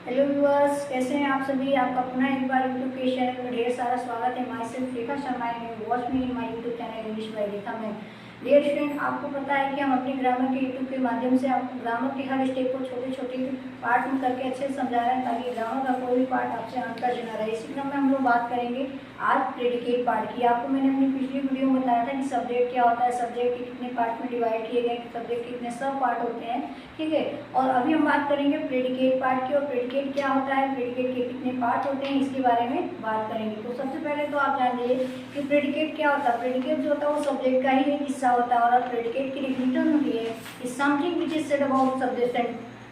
Hello viewers, कैसे हैं आप सभी। आपका पुनः एक बार यूट्यूब के चैनल में ढेर सारा स्वागत है। Myself Rekha Sharma and watch me in my YouTube channel English by Rekha में। डियर स्टूडेंट, आपको पता है कि हम अपने ग्रामर के यूट्यूब के माध्यम से आपको ग्रामर के हर स्टेप को छोटे छोटे पार्ट में करके अच्छे से समझा रहे हैं, ताकि ग्रामर का कोई भी पार्ट आपसे अनकर्ज न रहे। इसी क्रम में हम लोग बात करेंगे आज प्रेडिकेट पार्ट की। आपको मैंने अपनी पिछली वीडियो में बताया था कि सब्जेक्ट क्या होता है, सब्जेक्ट के कितने पार्ट में डिवाइड किए गए, सब्जेक्ट के कितने सब पार्ट होते हैं, ठीक है। और अभी हम बात करेंगे प्रेडिकेट पार्ट की, और प्रेडिकेट क्या होता है, प्रेडिकेट के कितने पार्ट होते हैं, इसके बारे में बात करेंगे। तो सबसे पहले तो आप जान लीजिए कि प्रेडिकेट क्या होता है। प्रेडिकेट जो होता है वो सब्जेक्ट का ही एक हिस्सा होता है, और प्रेडिकेट की डेफिनेशन होती है is something which is said about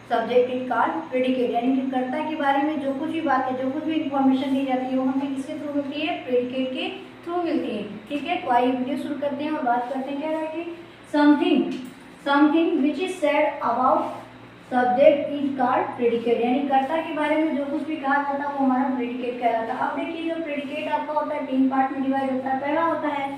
subject is called predicate. यानी कि कर्ता के बारे में जो कुछ भी बात है, जो कुछ भी इंफॉर्मेशन दी जाती है, वो हमें किसके थ्रू मिलती है, प्रेडिकेट के थ्रू मिलती है, ठीक है। तो आइए वीडियो शुरू करते हैं और बात करते हैं क्या है कि something which is said about subject is called predicate. यानी कर्ता के बारे में जो कुछ भी कहा जाता है वो हमारा प्रेडिकेट कहलाता है। अब देखिए, जो प्रेडिकेट आपका होता है 3 पार्ट में डिवाइड होता है। पहला होता है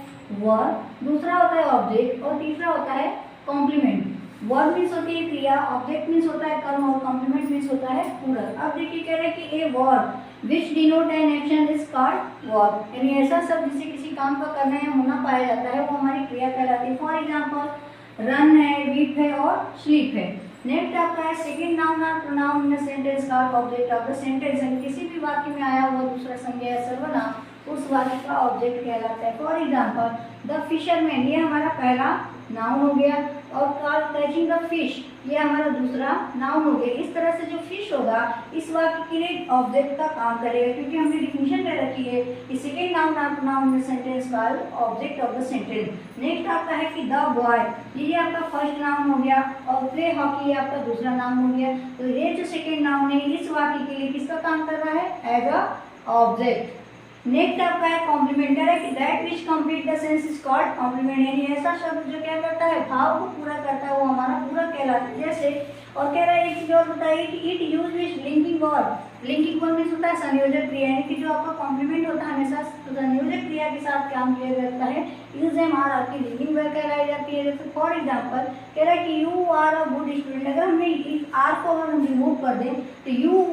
वर्ब, दूसरा होता है ऑब्जेक्ट, और तीसरा होता है कॉम्प्लीमेंट। वर्ब मीन्स होती है क्रिया, ऑब्जेक्ट मीन्स होता है कर्म, और कॉम्प्लीमेंट मीन्स होता है पूरक। अब देखिए कह रहे हैं कि a verb which denote an action is called verb. यानी ऐसा शब्द जिसे किसी काम का करना या होना पाया जाता है वो हमारी क्रिया कहलाती है। फॉर एग्जाम्पल रन है, वीप है और स्लीप है। नेक्स्ट आपका है सेकंड नाउन और प्रोनाउन इन सेंटेंस का ऑब्जेक्ट ऑफ द सेंटेंस। यानी किसी भी वाक्य में आया हुआ दूसरा संज्ञा या सर्वनाम उस वाक्य का ऑब्जेक्ट कहलाता है। फॉर एग्जाम्पल द फिशरमैन, ये हमारा पहला नाउन हो गया, और कैचिंग द फिश ये हमारा दूसरा नाउन हो गया। इस तरह से जो फिश होगा इस वाक्य के लिए ऑब्जेक्ट का काम करेगा, क्योंकि हमने डिफिनेशन दे रखी है कि सेकंड नाउन और प्रोनाउन इन सेंटेंस का object of the sentence. Next आपका है कि द बॉय, ये आपका फर्स्ट नाउन हो गया, और प्ले हॉकी ये आपका दूसरा नाउन हो गया। तो ये जो सेकंड नाउन है इस वाक्य के लिए किसका काम कर रहा है, एज अ ऑब्जेक्ट। नेक्स्ट आपका है कॉम्प्लीमेंट, है कि that which complete the sense is called complement. यानी ऐसा शब्द जो क्या करता है, भाव को पूरा करता है, वो हमारा पूरा कहलाता है। जैसे और कह रहा है एक चीज और बताइए कि it use which linking verb. Linking verb means होता है संयोजक क्रिया, यानी कि जो आपका कॉम्प्लीमेंट होता है हमेशा संयोजक क्रिया के साथ काम किया जाता है। यूज एम आर आपकी लिंकिंग वर्ब कहलाई जाती है। जैसे फॉर एग्जाम्पल कह रहा है कि you are a good student. अगर हमें आर को अगर हम रिमूव कर दें तो यू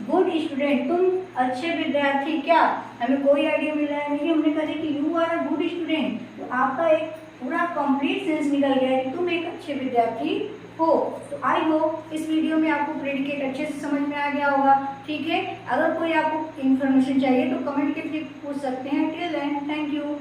गुड स्टूडेंट, तुम अच्छे विद्यार्थी, क्या हमें कोई आइडिया मिल रहा है नहीं। हमने कहा कि you are a good student, तो आपका एक पूरा कंप्लीट सेंस निकल गया है कि तुम एक अच्छे विद्यार्थी हो। तो आई होप इस वीडियो में आपको प्रेडिकेट अच्छे से समझ में आ गया होगा, ठीक है। अगर कोई आपको इन्फॉर्मेशन चाहिए तो कमेंट के थ्रू पूछ सकते हैं। Till then thank you.